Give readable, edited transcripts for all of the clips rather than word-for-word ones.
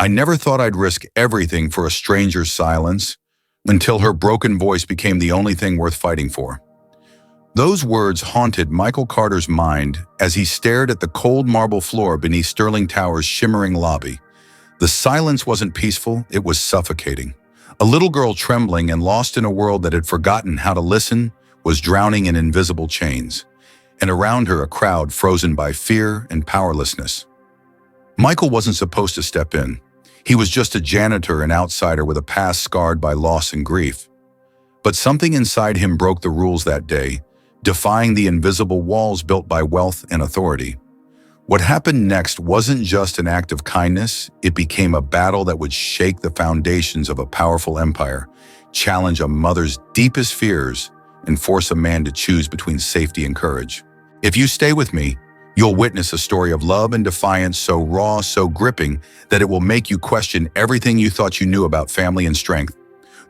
I never thought I'd risk everything for a stranger's silence, until her broken voice became the only thing worth fighting for. Those words haunted Michael Carter's mind as he stared at the cold marble floor beneath Sterling Tower's shimmering lobby. The silence wasn't peaceful, it was suffocating. A little girl trembling and lost in a world that had forgotten how to listen was drowning in invisible chains, and around her a crowd frozen by fear and powerlessness. Michael wasn't supposed to step in. He was just a janitor, an outsider with a past scarred by loss and grief. But something inside him broke the rules that day, defying the invisible walls built by wealth and authority. What happened next wasn't just an act of kindness, it became a battle that would shake the foundations of a powerful empire, challenge a mother's deepest fears, and force a man to choose between safety and courage. If you stay with me, you'll witness a story of love and defiance so raw, so gripping, that it will make you question everything you thought you knew about family and strength.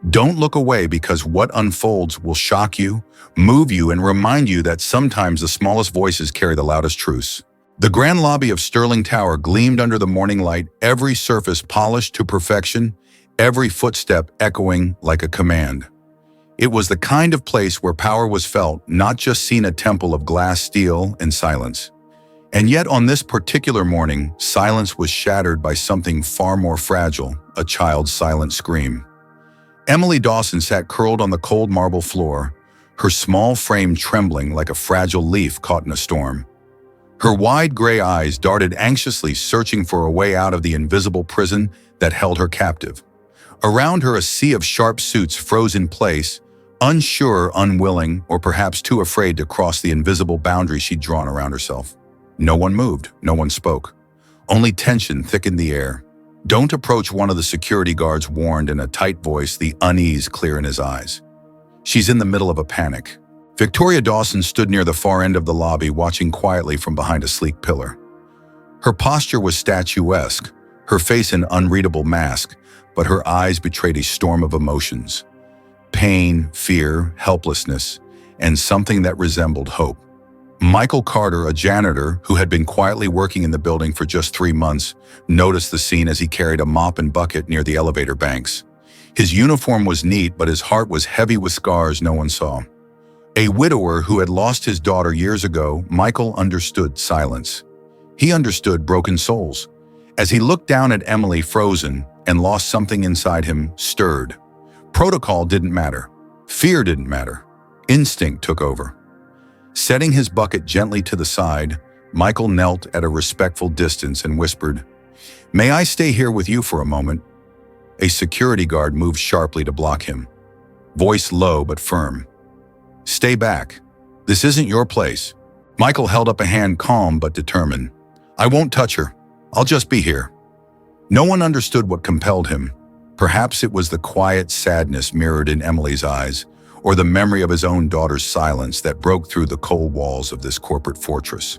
Don't look away, because what unfolds will shock you, move you, and remind you that sometimes the smallest voices carry the loudest truths. The grand lobby of Sterling Tower gleamed under the morning light, every surface polished to perfection, every footstep echoing like a command. It was the kind of place where power was felt, not just seen, a temple of glass, steel, and silence. And yet on this particular morning, silence was shattered by something far more fragile, a child's silent scream. Emily Dawson sat curled on the cold marble floor, her small frame trembling like a fragile leaf caught in a storm. Her wide gray eyes darted anxiously, searching for a way out of the invisible prison that held her captive. Around her, a sea of sharp suits froze in place, unsure, unwilling, or perhaps too afraid to cross the invisible boundary she'd drawn around herself. No one moved, no one spoke. Only tension thickened the air. "Don't approach," one of the security guards warned in a tight voice, the unease clear in his eyes. "She's in the middle of a panic." Victoria Dawson stood near the far end of the lobby, watching quietly from behind a sleek pillar. Her posture was statuesque, her face an unreadable mask, but her eyes betrayed a storm of emotions. Pain, fear, helplessness, and something that resembled hope. Michael Carter, a janitor who had been quietly working in the building for just 3 months, noticed the scene as he carried a mop and bucket near the elevator banks. His uniform was neat, but his heart was heavy with scars no one saw. A widower who had lost his daughter years ago, Michael understood silence. He understood broken souls. As he looked down at Emily, frozen, and lost something inside him, stirred. Protocol didn't matter. Fear didn't matter. Instinct took over. Setting his bucket gently to the side, Michael knelt at a respectful distance and whispered, "May I stay here with you for a moment?" A security guard moved sharply to block him. Voice low but firm. "Stay back. This isn't your place." Michael held up a hand, calm but determined. "I won't touch her. I'll just be here." No one understood what compelled him. Perhaps it was the quiet sadness mirrored in Emily's eyes, or the memory of his own daughter's silence that broke through the cold walls of this corporate fortress.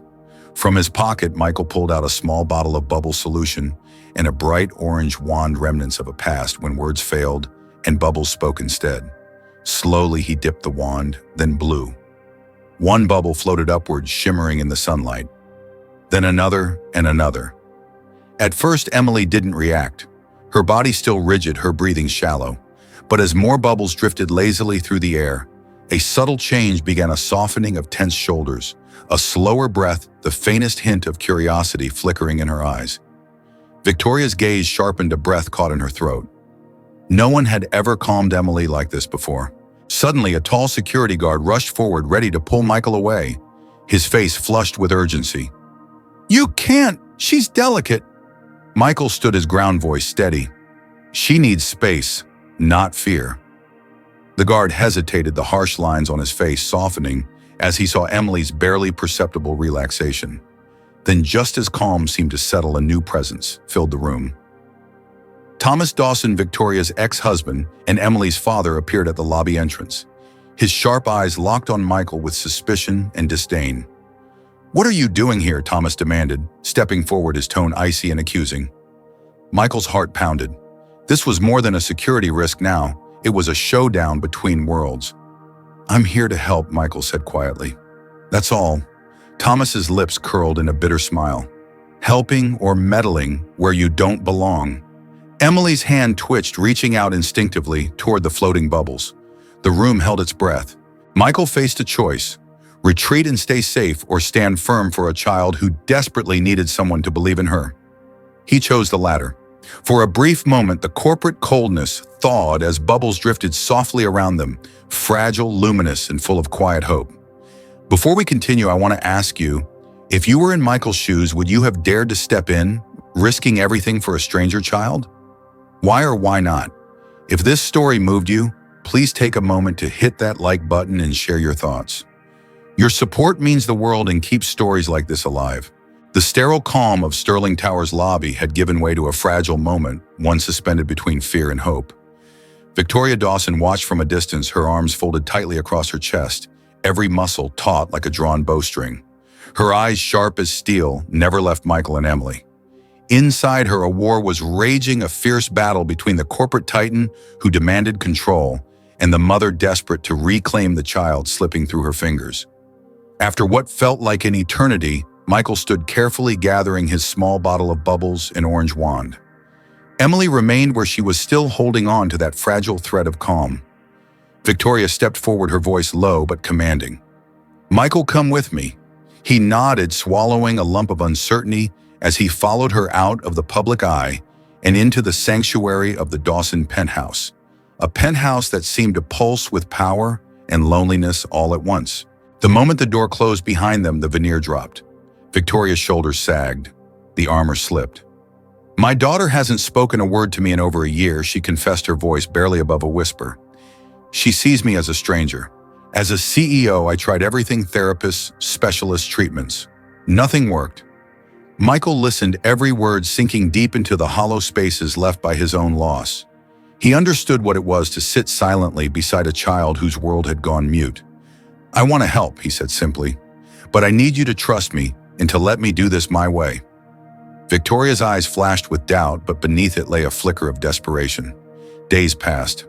From his pocket, Michael pulled out a small bottle of bubble solution and a bright orange wand, remnants of a past when words failed and bubbles spoke instead. Slowly he dipped the wand, then blew. One bubble floated upward, shimmering in the sunlight. Then another and another. At first, Emily didn't react. Her body still rigid, her breathing shallow. But as more bubbles drifted lazily through the air, a subtle change began, a softening of tense shoulders, a slower breath, the faintest hint of curiosity flickering in her eyes. Victoria's gaze sharpened, a breath caught in her throat. No one had ever calmed Emily like this before. Suddenly, a tall security guard rushed forward, ready to pull Michael away, his face flushed with urgency. "You can't! She's delicate!" Michael stood his ground, voice steady. "She needs space, not fear." The guard hesitated, the harsh lines on his face softening as he saw Emily's barely perceptible relaxation. Then, just as calm seemed to settle, a new presence filled the room. Thomas Dawson, Victoria's ex-husband and Emily's father, appeared at the lobby entrance. His sharp eyes locked on Michael with suspicion and disdain. "What are you doing here?" Thomas demanded, stepping forward, his tone icy and accusing. Michael's heart pounded. This was more than a security risk now. It was a showdown between worlds. "I'm here to help," Michael said quietly. "That's all." Thomas's lips curled in a bitter smile. "Helping or meddling where you don't belong. Emily's hand twitched, reaching out instinctively toward the floating bubbles. The room held its breath. Michael faced a choice: retreat and stay safe, or stand firm for a child who desperately needed someone to believe in her. He chose the latter. For a brief moment, the corporate coldness thawed as bubbles drifted softly around them, fragile, luminous, and full of quiet hope. Before we continue, I want to ask you, if you were in Michael's shoes, would you have dared to step in, risking everything for a stranger child? Why or why not? If this story moved you, please take a moment to hit that like button and share your thoughts. Your support means the world and keeps stories like this alive. The sterile calm of Sterling Tower's lobby had given way to a fragile moment, one suspended between fear and hope. Victoria Dawson watched from a distance, her arms folded tightly across her chest, every muscle taut like a drawn bowstring. Her eyes, sharp as steel, never left Michael and Emily. Inside her, a war was raging, a fierce battle between the corporate titan who demanded control and the mother desperate to reclaim the child slipping through her fingers. After what felt like an eternity, Michael stood carefully gathering his small bottle of bubbles and orange wand. Emily remained where she was, still holding on to that fragile thread of calm. Victoria stepped forward, her voice low but commanding. "Michael, come with me." He nodded, swallowing a lump of uncertainty as he followed her out of the public eye and into the sanctuary of the Dawson penthouse, a penthouse that seemed to pulse with power and loneliness all at once. The moment the door closed behind them, the veneer dropped. Victoria's shoulders sagged. The armor slipped. "My daughter hasn't spoken a word to me in over a year," she confessed, her voice barely above a whisper. "She sees me as a stranger. As a CEO, I tried everything: therapists, specialist treatments. Nothing worked." Michael listened, every word sinking deep into the hollow spaces left by his own loss. He understood what it was to sit silently beside a child whose world had gone mute. "I want to help," he said simply, "but I need you to trust me and to let me do this my way." Victoria's eyes flashed with doubt, but beneath it lay a flicker of desperation. Days passed.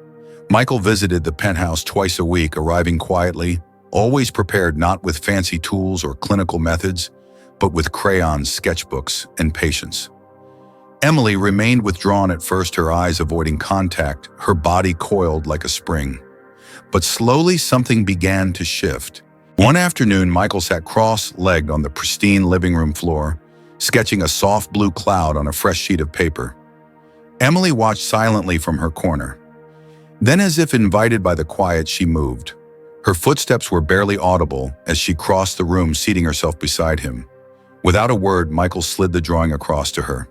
Michael visited the penthouse twice a week, arriving quietly, always prepared, not with fancy tools or clinical methods, but with crayons, sketchbooks, and patience. Emily remained withdrawn at first, her eyes avoiding contact, her body coiled like a spring. But slowly something began to shift. One afternoon, Michael sat cross-legged on the pristine living room floor, sketching a soft blue cloud on a fresh sheet of paper. Emily watched silently from her corner. Then, as if invited by the quiet, she moved. Her footsteps were barely audible as she crossed the room, seating herself beside him. Without a word, Michael slid the drawing across to her.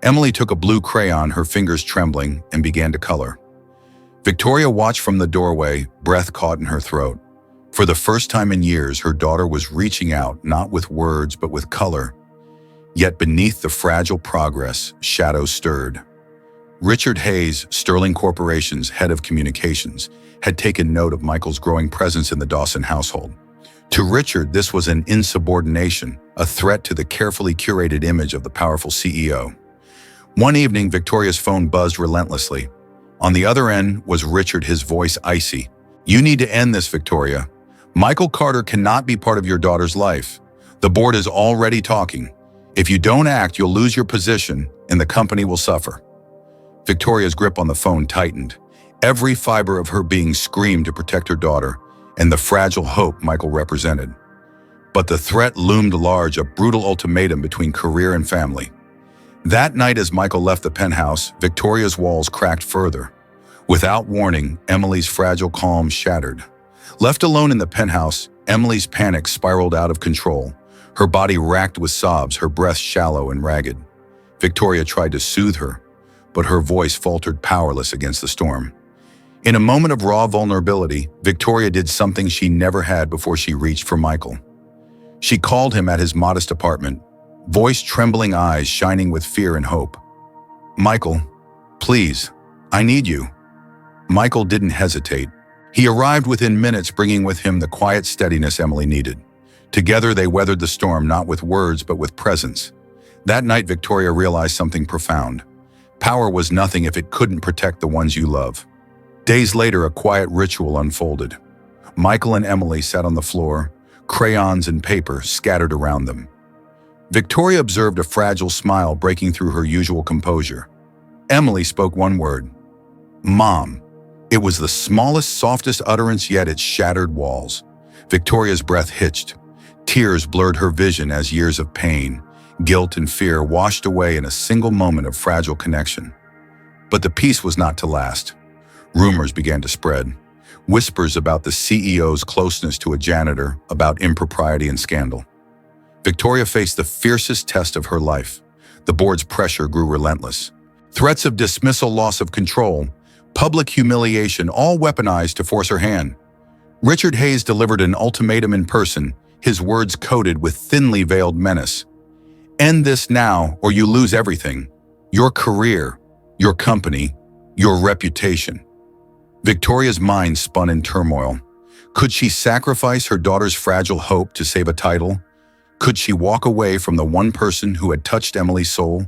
Emily took a blue crayon, her fingers trembling, and began to color. Victoria watched from the doorway, breath caught in her throat. For the first time in years, her daughter was reaching out, not with words, but with color. Yet beneath the fragile progress, shadows stirred. Richard Hayes, Sterling Corporation's head of communications, had taken note of Michael's growing presence in the Dawson household. To Richard, this was an insubordination, a threat to the carefully curated image of the powerful CEO. One evening, Victoria's phone buzzed relentlessly. On the other end was Richard, his voice icy. "You need to end this, Victoria. Michael Carter cannot be part of your daughter's life. The board is already talking. If you don't act, you'll lose your position and the company will suffer." Victoria's grip on the phone tightened. Every fiber of her being screamed to protect her daughter and the fragile hope Michael represented. But the threat loomed large, a brutal ultimatum between career and family. That night, as Michael left the penthouse, Victoria's walls cracked further. Without warning, Emily's fragile calm shattered. Left alone in the penthouse, Emily's panic spiraled out of control, her body racked with sobs, her breath shallow and ragged. Victoria tried to soothe her, but her voice faltered, powerless against the storm. In a moment of raw vulnerability, Victoria did something she never had before. She reached for Michael. She called him at his modest apartment, voice trembling, eyes shining with fear and hope. "Michael, please, I need you." Michael didn't hesitate. He arrived within minutes, bringing with him the quiet steadiness Emily needed. Together, they weathered the storm, not with words, but with presence. That night, Victoria realized something profound. Power was nothing if it couldn't protect the ones you love. Days later, a quiet ritual unfolded. Michael and Emily sat on the floor, crayons and paper scattered around them. Victoria observed a fragile smile breaking through her usual composure. Emily spoke one word. Mom. It was the smallest, softest utterance, yet it shattered walls. Victoria's breath hitched. Tears blurred her vision as years of pain, guilt, and fear washed away in a single moment of fragile connection. But the peace was not to last. Rumors began to spread. Whispers about the CEO's closeness to a janitor, about impropriety and scandal. Victoria faced the fiercest test of her life. The board's pressure grew relentless. Threats of dismissal, loss of control, public humiliation, all weaponized to force her hand. Richard Hayes delivered an ultimatum in person, his words coated with thinly veiled menace. End this now, or you lose everything. Your career, your company, your reputation. Victoria's mind spun in turmoil. Could she sacrifice her daughter's fragile hope to save a title? Could she walk away from the one person who had touched Emily's soul?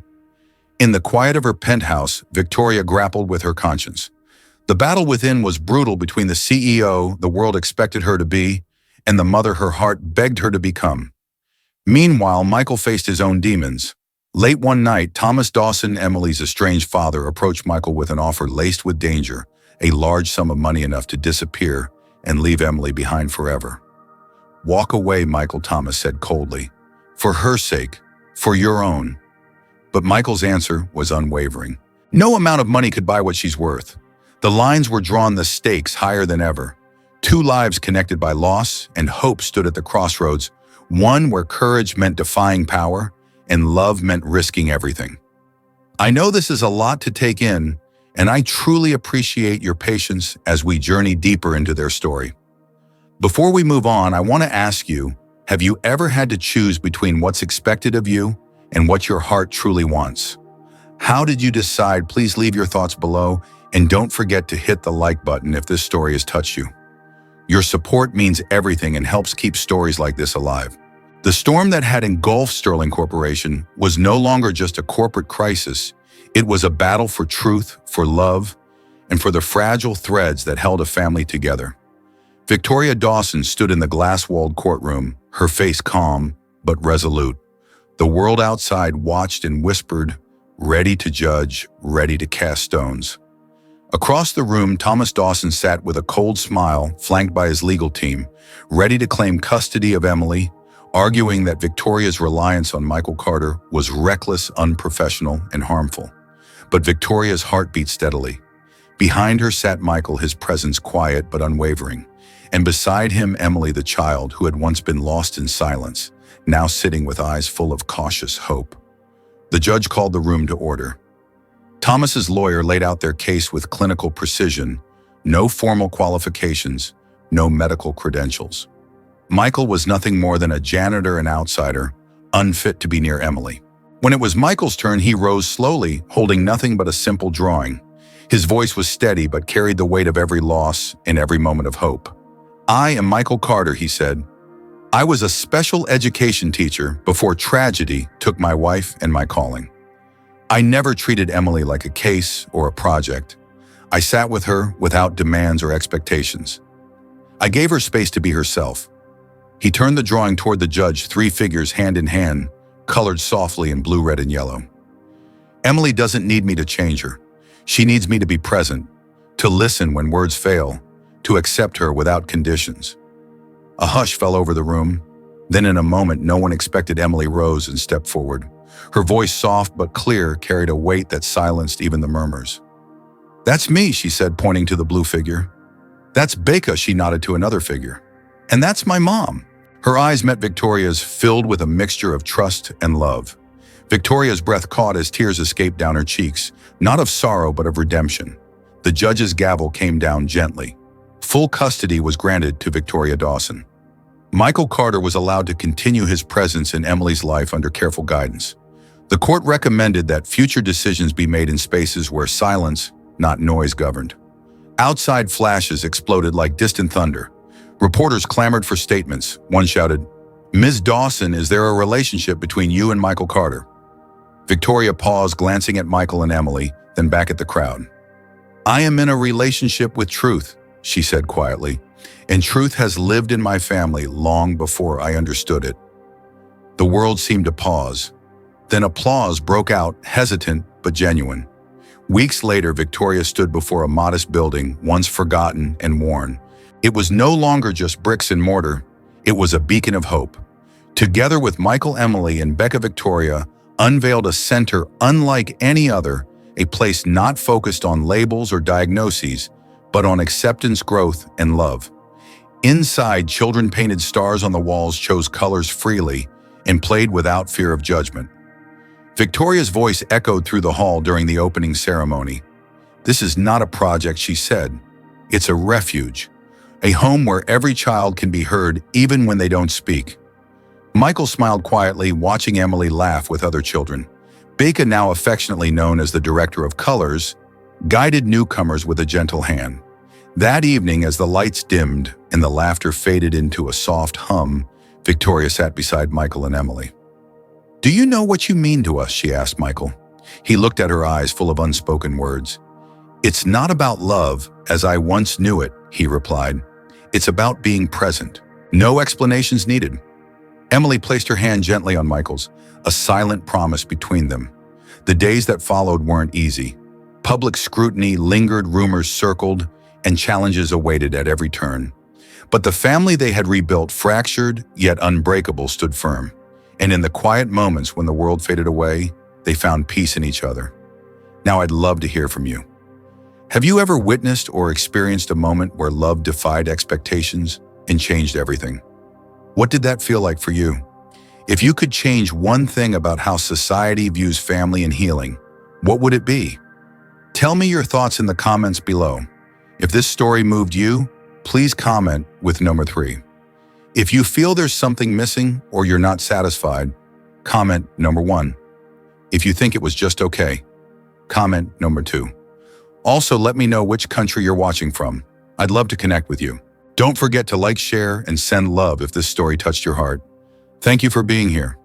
In the quiet of her penthouse, Victoria grappled with her conscience. The battle within was brutal between the CEO the world expected her to be and the mother her heart begged her to become. Meanwhile, Michael faced his own demons. Late one night, Thomas Dawson, Emily's estranged father, approached Michael with an offer laced with danger, a large sum of money enough to disappear and leave Emily behind forever. Walk away, Michael, Thomas said coldly. For her sake, for your own. But Michael's answer was unwavering. No amount of money could buy what she's worth. The lines were drawn, the stakes higher than ever. Two lives connected by loss and hope stood at the crossroads, one where courage meant defying power and love meant risking everything. I know this is a lot to take in, and I truly appreciate your patience as we journey deeper into their story. Before we move on, I want to ask you, have you ever had to choose between what's expected of you and what your heart truly wants? How did you decide? Please leave your thoughts below, and don't forget to hit the like button if this story has touched you. Your support means everything and helps keep stories like this alive. The storm that had engulfed Sterling Corporation was no longer just a corporate crisis. It was a battle for truth, for love, and for the fragile threads that held a family together. Victoria Dawson stood in the glass-walled courtroom, her face calm but resolute. The world outside watched and whispered, ready to judge, ready to cast stones. Across the room, Thomas Dawson sat with a cold smile, flanked by his legal team, ready to claim custody of Emily, arguing that Victoria's reliance on Michael Carter was reckless, unprofessional, and harmful. But Victoria's heart beat steadily. Behind her sat Michael, his presence quiet but unwavering, and beside him Emily, the child who had once been lost in silence, now sitting with eyes full of cautious hope. The judge called the room to order. Thomas's lawyer laid out their case with clinical precision, no formal qualifications, no medical credentials. Michael was nothing more than a janitor and outsider, unfit to be near Emily. When it was Michael's turn, he rose slowly, holding nothing but a simple drawing. His voice was steady but carried the weight of every loss and every moment of hope. I am Michael Carter, he said. I was a special education teacher before tragedy took my wife and my calling. I never treated Emily like a case or a project. I sat with her without demands or expectations. I gave her space to be herself. He turned the drawing toward the judge, three figures hand in hand, colored softly in blue, red, and yellow. Emily doesn't need me to change her. She needs me to be present, to listen when words fail, to accept her without conditions. A hush fell over the room. Then in a moment, no one expected, Emily rose and stepped forward. Her voice, soft but clear, carried a weight that silenced even the murmurs. That's me, she said, pointing to the blue figure. That's Becca, she nodded to another figure. And that's my mom. Her eyes met Victoria's, filled with a mixture of trust and love. Victoria's breath caught as tears escaped down her cheeks, not of sorrow but of redemption. The judge's gavel came down gently. Full custody was granted to Victoria Dawson. Michael Carter was allowed to continue his presence in Emily's life under careful guidance. The court recommended that future decisions be made in spaces where silence, not noise, governed. Outside flashes exploded like distant thunder. Reporters clamored for statements. One shouted, "Ms. Dawson, is there a relationship between you and Michael Carter?" Victoria paused, glancing at Michael and Emily, then back at the crowd. I am in a relationship with truth, she said quietly, and truth has lived in my family long before I understood it. The world seemed to pause. Then applause broke out, hesitant but genuine. Weeks later, Victoria stood before a modest building, once forgotten and worn. It was no longer just bricks and mortar. It was a beacon of hope. Together with Michael, Emily, and Becca, Victoria unveiled a center unlike any other, a place not focused on labels or diagnoses, but on acceptance, growth, and love. Inside, children painted stars on the walls, chose colors freely, and played without fear of judgment. Victoria's voice echoed through the hall during the opening ceremony. "This is not a project," she said. "It's a refuge, a home where every child can be heard even when they don't speak." Michael smiled quietly, watching Emily laugh with other children. Becca, now affectionately known as the Director of Colors, guided newcomers with a gentle hand. That evening, as the lights dimmed and the laughter faded into a soft hum, Victoria sat beside Michael and Emily. "Do you know what you mean to us?" she asked Michael. He looked at her eyes full of unspoken words. "It's not about love as I once knew it," he replied. "It's about being present. No explanations needed." Emily placed her hand gently on Michael's, a silent promise between them. The days that followed weren't easy. Public scrutiny lingered, rumors circled, and challenges awaited at every turn. But the family they had rebuilt, fractured yet unbreakable, stood firm. And in the quiet moments when the world faded away, they found peace in each other. Now I'd love to hear from you. Have you ever witnessed or experienced a moment where love defied expectations and changed everything? What did that feel like for you? If you could change one thing about how society views family and healing, what would it be? Tell me your thoughts in the comments below. If this story moved you, please comment with number 3. If you feel there's something missing or you're not satisfied, comment number 1. If you think it was just okay, comment number 2. Also, let me know which country you're watching from. I'd love to connect with you. Don't forget to like, share, and send love if this story touched your heart. Thank you for being here.